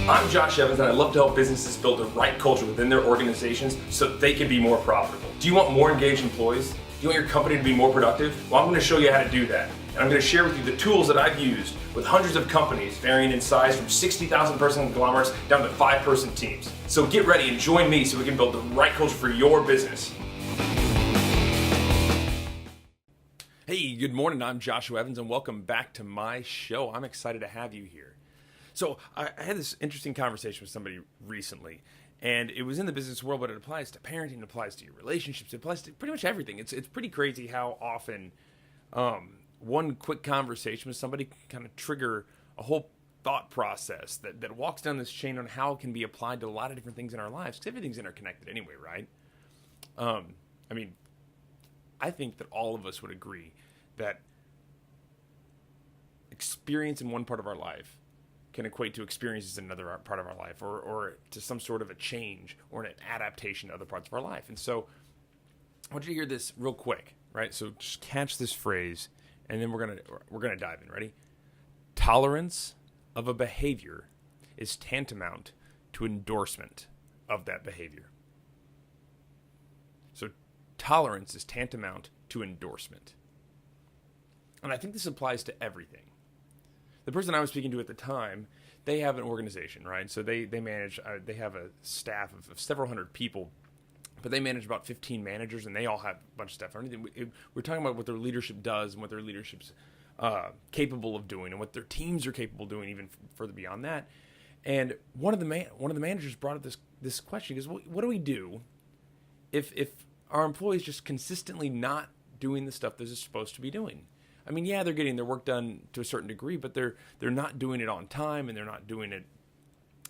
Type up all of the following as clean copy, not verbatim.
I'm Josh Evans, and I love to help businesses build the right culture within their organizations so they can be more profitable. Do you want more engaged employees? Do you want your company to be more productive? Well, I'm going to show you how to do that. And I'm going to share with you the tools that I've used with hundreds of companies varying in size from 60,000 person conglomerates down to 5-person teams. So get ready and join me so we can build the right culture for your business. Hey, good morning. I'm Joshua Evans, and welcome back to my show. I'm excited to have you here. So I had this interesting conversation with somebody recently, and it was in the business world, but it applies to parenting, it applies to your relationships, it applies to pretty much everything. It's pretty crazy how often one quick conversation with somebody can kind of trigger a whole thought process that walks down this chain on how it can be applied to a lot of different things in our lives, because everything's interconnected anyway, right? I think that all of us would agree that experience in one part of our life can equate to experiences in another part of our life, or to some sort of a change or an adaptation to other parts of our life. And so I want you to hear this real quick, right? So just catch this phrase, and then we're gonna dive in. Ready? Tolerance of a behavior is tantamount to endorsement of that behavior. So tolerance is tantamount to endorsement. And I think this applies to everything. The person I was speaking to at the time, they have an organization, right? So they manage, they have a staff of several hundred people, but they manage about 15 managers, and they all have a bunch of stuff. We're talking about what their leadership does and what their leadership's capable of doing, and what their teams are capable of doing, even further beyond that. And one of the managers brought up this question. He goes, well, what do we do if our employees just consistently not doing the stuff they're supposed to be doing? I mean, yeah, they're getting their work done to a certain degree, but they're not doing it on time, and they're not doing it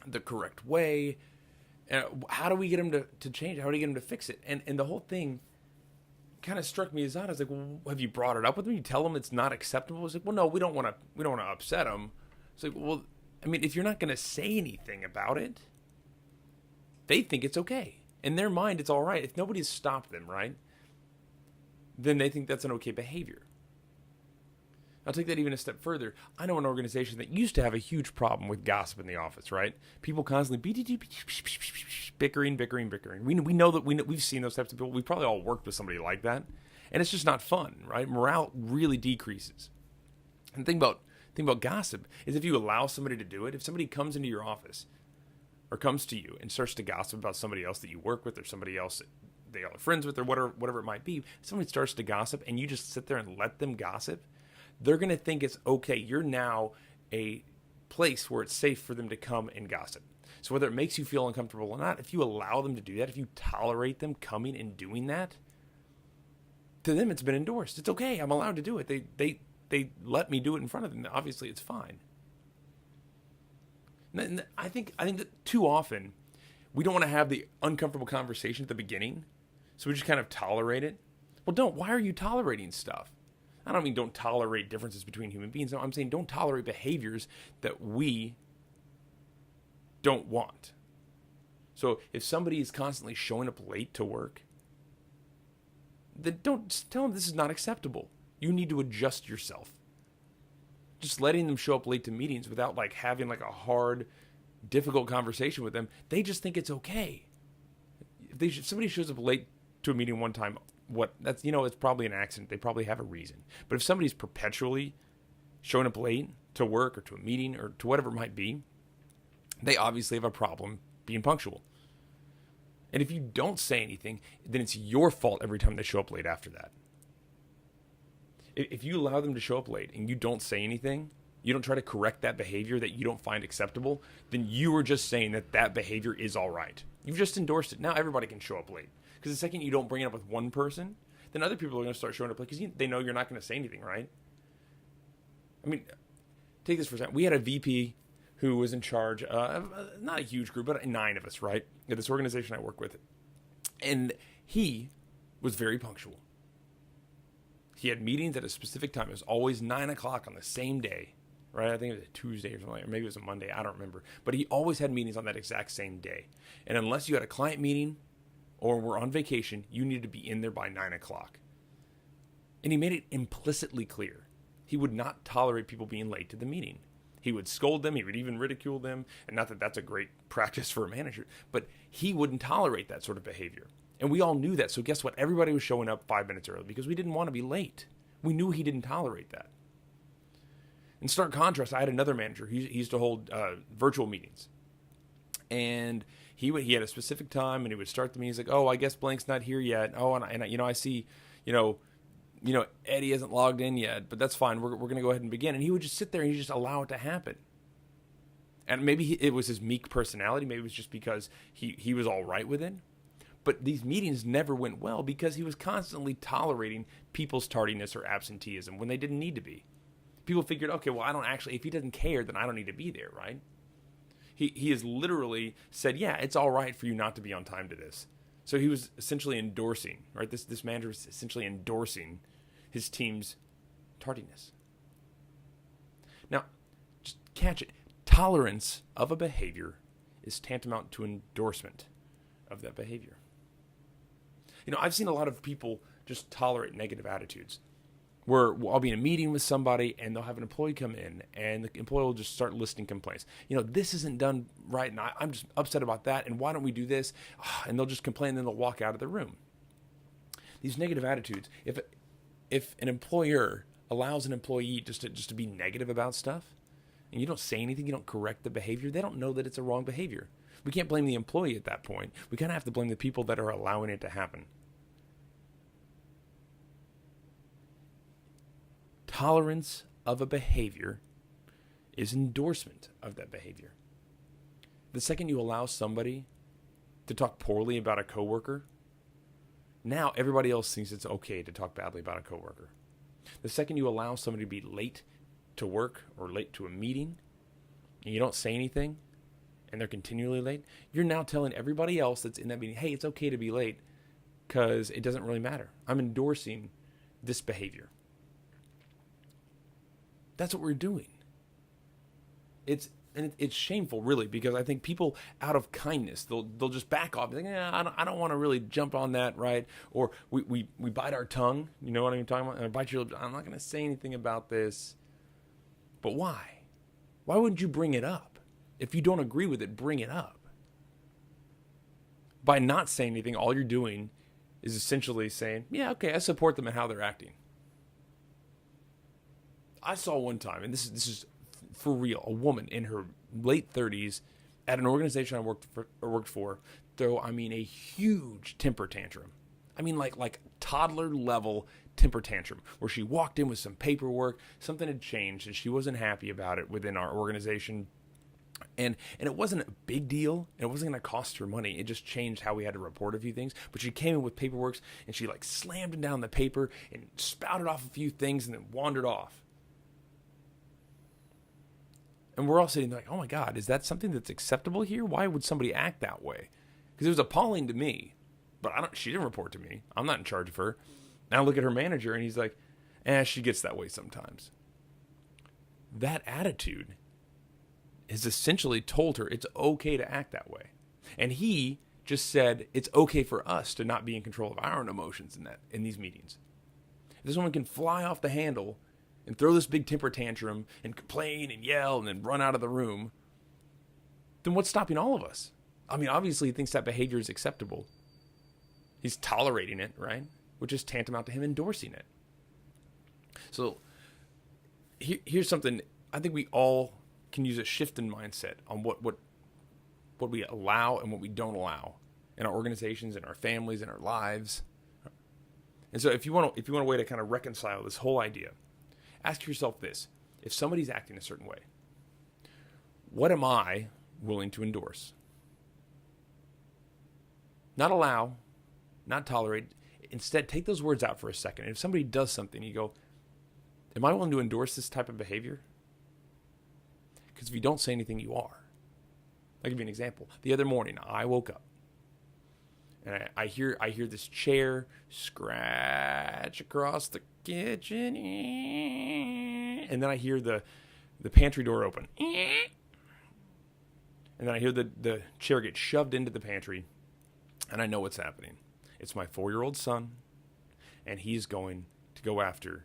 the correct way. How do we get them to change? How do we get them to fix it? And the whole thing kind of struck me as odd. I was like, well, have you brought it up with them? You tell them it's not acceptable? I was like, well, no, we don't want to upset them. It's like, well, I mean, if you're not going to say anything about it, they think it's okay. In their mind, it's all right. If nobody's stopped them, right, then they think that's an okay behavior. I'll take that even a step further. I know an organization that used to have a huge problem with gossip in the office, right? People constantly bickering. We know that we've seen those types of people. We've probably all worked with somebody like that. And it's just not fun, right? Morale really decreases. And the thing about gossip is, if you allow somebody to do it, if somebody comes into your office or comes to you and starts to gossip about somebody else that you work with, or somebody else that they are friends with, or whatever it might be, somebody starts to gossip and you just sit there and let them gossip, they're going to think it's okay. You're now a place where it's safe for them to come and gossip. So whether it makes you feel uncomfortable or not, if you allow them to do that, if you tolerate them coming and doing that, to them it's been endorsed. It's okay. I'm allowed to do it. They let me do it in front of them. Obviously, it's fine. And I think that too often we don't want to have the uncomfortable conversation at the beginning, so we just kind of tolerate it. Well, why are you tolerating stuff? I don't mean don't tolerate differences between human beings. No, I'm saying don't tolerate behaviors that we don't want. So if somebody is constantly showing up late to work, then don't just tell them this is not acceptable. You need to adjust yourself. Just letting them show up late to meetings without having a hard, difficult conversation with them, they just think it's okay. If somebody shows up late to a meeting one time, it's probably an accident. They probably have a reason. But if somebody's perpetually showing up late to work or to a meeting or to whatever it might be, they obviously have a problem being punctual. And if you don't say anything, then it's your fault every time they show up late after that. If you allow them to show up late and you don't say anything, you don't try to correct that behavior that you don't find acceptable, then you are just saying that behavior is all right. You've just endorsed it. Now everybody can show up late. Because the second you don't bring it up with one person, then other people are going to start showing up late, because they know you're not going to say anything, right? I mean, take this for a second. We had a VP who was in charge of not a huge group, but 9 of us, right? At this organization I work with. And he was very punctual. He had meetings at a specific time. It was always 9 o'clock on the same day, right? I think it was a Tuesday or something, or maybe it was a Monday. I don't remember. But he always had meetings on that exact same day. And unless you had a client meeting or were on vacation, you needed to be in there by 9 o'clock. And he made it implicitly clear. He would not tolerate people being late to the meeting. He would scold them. He would even ridicule them. And not that that's a great practice for a manager, but he wouldn't tolerate that sort of behavior. And we all knew that. So guess what? Everybody was showing up 5 minutes early because we didn't want to be late. We knew he didn't tolerate that. In stark contrast, I had another manager. He used to hold virtual meetings. And he had a specific time, and he would start the meeting. He's like, "Oh, I guess blank's not here yet. Oh, and I see, Eddie hasn't logged in yet, but that's fine. We're going to go ahead and begin." And he would just sit there and he'd just allow it to happen. And maybe it was his meek personality. Maybe it was just because he was all right with it. But these meetings never went well because he was constantly tolerating people's tardiness or absenteeism when they didn't need to be. People figured, okay, well, if he doesn't care, then I don't need to be there, right? He has literally said, yeah, it's all right for you not to be on time to this. So he was essentially endorsing, right? This manager was essentially endorsing his team's tardiness. Now, just catch it. Tolerance of a behavior is tantamount to endorsement of that behavior. I've seen a lot of people just tolerate negative attitudes. Where I'll be in a meeting with somebody and they'll have an employee come in and the employee will just start listing complaints. This isn't done right and I'm just upset about that. And why don't we do this? And they'll just complain and then they'll walk out of the room. These negative attitudes, if an employer allows an employee just to be negative about stuff and you don't say anything, you don't correct the behavior, they don't know that it's a wrong behavior. We can't blame the employee at that point. We kind of have to blame the people that are allowing it to happen. Tolerance of a behavior is endorsement of that behavior. The second you allow somebody to talk poorly about a coworker, now everybody else thinks it's okay to talk badly about a coworker. The second you allow somebody to be late to work or late to a meeting, and you don't say anything, and they're continually late, you're now telling everybody else that's in that meeting, hey, it's okay to be late because it doesn't really matter. I'm endorsing this behavior. That's what we're doing. It's shameful, really, because I think people, out of kindness, they'll just back off. Like, I don't want to really jump on that, right? Or we bite our tongue. You know what I'm talking about? Bite your lip. I'm not going to say anything about this. But why? Why wouldn't you bring it up? If you don't agree with it, bring it up. By not saying anything, all you're doing is essentially saying, yeah, okay, I support them and how they're acting. I saw one time, and this is for real, a woman in her late 30s at an organization I worked for throw, a huge temper tantrum. Like toddler level temper tantrum, where she walked in with some paperwork, something had changed, and she wasn't happy about it within our organization. And it wasn't a big deal. It wasn't going to cost her money. It just changed how we had to report a few things. But she came in with paperwork, and she slammed down the paper and spouted off a few things and then wandered off. And we're all sitting there like, oh my God, is that something that's acceptable here? Why would somebody act that way? Because it was appalling to me. But she didn't report to me. I'm not in charge of her. And I look at her manager and he's like, she gets that way sometimes. That attitude has essentially told her it's okay to act that way. And he just said it's okay for us to not be in control of our own emotions in these meetings. If this woman can fly off the handle and throw this big temper tantrum and complain and yell and then run out of the room, then what's stopping all of us? Obviously he thinks that behavior is acceptable. He's tolerating it, right? Which is tantamount to him endorsing it. So here's something. I think we all can use a shift in mindset on what we allow and what we don't allow in our organizations, in our families, in our lives. And so if you want a way to kind of reconcile this whole idea, ask yourself this. If somebody's acting a certain way, what am I willing to endorse? Not allow, not tolerate. Instead, take those words out for a second. And if somebody does something, you go, am I willing to endorse this type of behavior? Because if you don't say anything, you are. I'll give you an example. The other morning, I woke up. And I hear this chair scratch across the kitchen. And then I hear the pantry door open. And then I hear the chair get shoved into the pantry. And I know what's happening. It's my 4-year-old son. And he's going to go after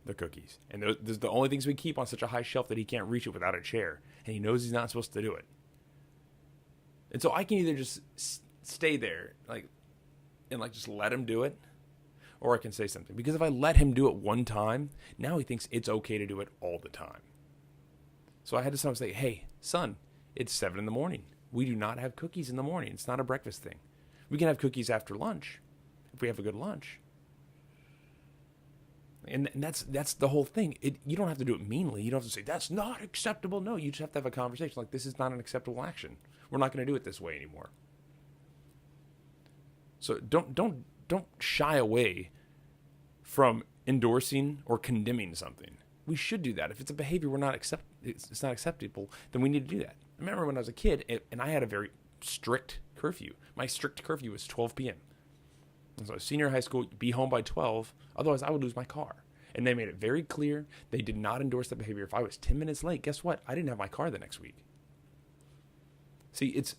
the cookies. And those are the only things we keep on such a high shelf that he can't reach it without a chair. And he knows he's not supposed to do it. And so I can either just stay there, and just let him do it, or I can say something. Because if I let him do it one time, now he thinks it's okay to do it all the time. So I had to say, hey, son, it's 7 a.m. We do not have cookies in the morning. It's not a breakfast thing. We can have cookies after lunch if we have a good lunch. And that's the whole thing. You don't have to do it meanly. You don't have to say, that's not acceptable. No, you just have to have a conversation. Like, this is not an acceptable action. We're not going to do it this way anymore. So don't shy away from endorsing or condemning something. We should do that. If it's a behavior it's not acceptable, then we need to do that. I remember when I was a kid, and I had a very strict curfew. My strict curfew was 12 p.m. So senior high school, be home by 12, otherwise I would lose my car. And they made it very clear they did not endorse that behavior. If I was 10 minutes late, guess what? I didn't have my car the next week. See, it's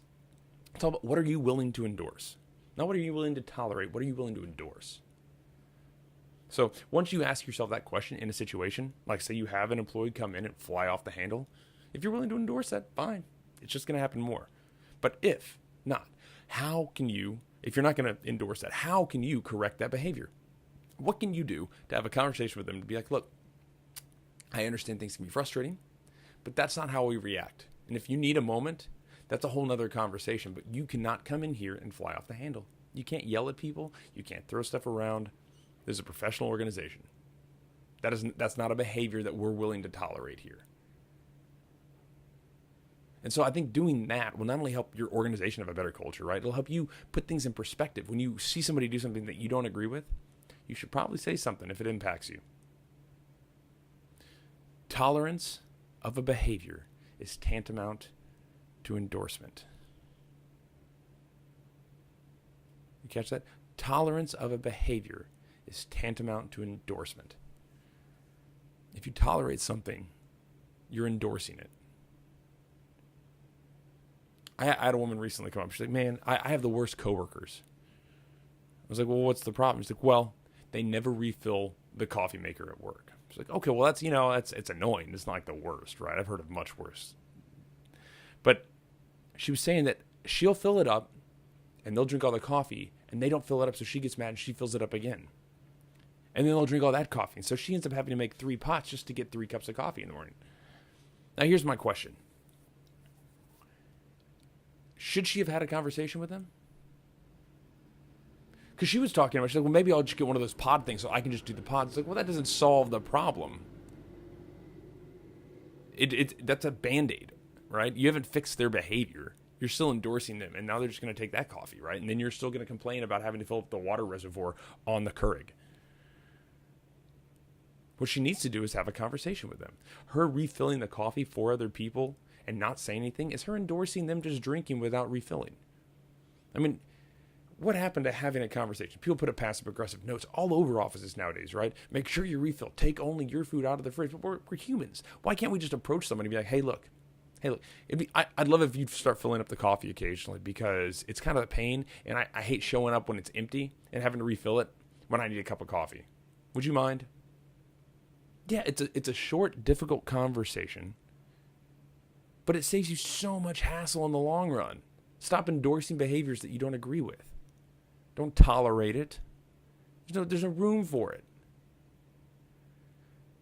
all about what are you willing to endorse? Not what are you willing to tolerate, what are you willing to endorse? So once you ask yourself that question in a situation, like say you have an employee come in and fly off the handle, if you're willing to endorse that, fine. It's just going to happen more. But if not, if you're not going to endorse that, how can you correct that behavior? What can you do to have a conversation with them to be like, look, I understand things can be frustrating, but that's not how we react. And if you need a moment, that's a whole nother conversation, but you cannot come in here and fly off the handle. You can't yell at people. You can't throw stuff around. There's a professional organization. That's not a behavior that we're willing to tolerate here. And so I think doing that will not only help your organization have a better culture, right? It'll help you put things in perspective. When you see somebody do something that you don't agree with, you should probably say something if it impacts you. Tolerance of a behavior is tantamount to endorsement. You catch that? Tolerance of a behavior is tantamount to endorsement. If you tolerate something, you're endorsing it. I had a woman recently come up. She's like, man, I have the worst coworkers. I was like, well, what's the problem? She's like, well, they never refill the coffee maker at work. She's like, okay, well, it's annoying. It's not like the worst, right? I've heard of much worse. But she was saying that she'll fill it up and they'll drink all the coffee and they don't fill it up. So she gets mad and she fills it up again. And then they'll drink all that coffee. And so she ends up having to make 3 pots just to get 3 cups of coffee in the morning. Now, here's my question. Should she have had a conversation with them? Because she was talking about, she's like, well, maybe I'll just get one of those pod things so I can just do the pods. It's like, well, that doesn't solve the problem. That's a Band-Aid, right? You haven't fixed their behavior. You're still endorsing them, and now they're just going to take that coffee, right? And then you're still going to complain about having to fill up the water reservoir on the Keurig. What she needs to do is have a conversation with them. Her refilling the coffee for other people and not saying anything is her endorsing them just drinking without refilling. I mean, what happened to having a conversation? People put up passive-aggressive notes all over offices nowadays, right? Make sure you refill. Take only your food out of the fridge. But we're humans. Why can't we just approach somebody and be like, hey, look. I'd love if you'd start filling up the coffee occasionally because it's kind of a pain, and I hate showing up when it's empty and having to refill it when I need a cup of coffee. Would you mind? Yeah, it's a short, difficult conversation, but it saves you so much hassle in the long run. Stop endorsing behaviors that you don't agree with. Don't tolerate it. There's no room for it.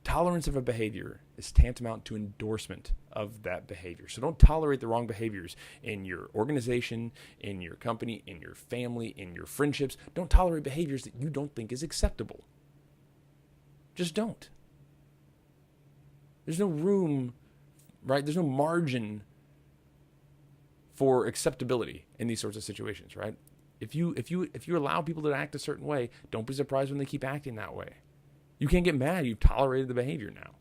Tolerance of a behavior is tantamount to endorsement of that behavior. So don't tolerate the wrong behaviors in your organization, in your company, in your family, in your friendships. Don't tolerate behaviors that you don't think is acceptable. Just don't. There's no room, right? There's no margin for acceptability in these sorts of situations, right? If you allow people to act a certain way, don't be surprised when they keep acting that way. You can't get mad. You've tolerated the behavior now.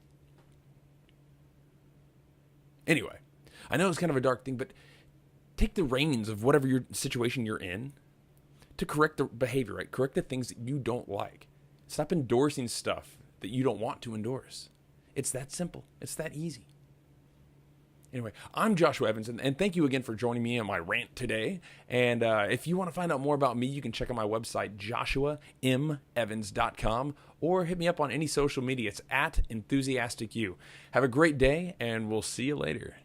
Anyway, I know it's kind of a dark thing, but take the reins of whatever your situation you're in to correct the behavior, right? Correct the things that you don't like. Stop endorsing stuff that you don't want to endorse. It's that simple. It's that easy. Anyway, I'm Joshua Evans, and thank you again for joining me on my rant today. And if you want to find out more about me, you can check out my website, joshuamevans.com, or hit me up on any social media. It's @EnthusiasticU. Have a great day, and we'll see you later.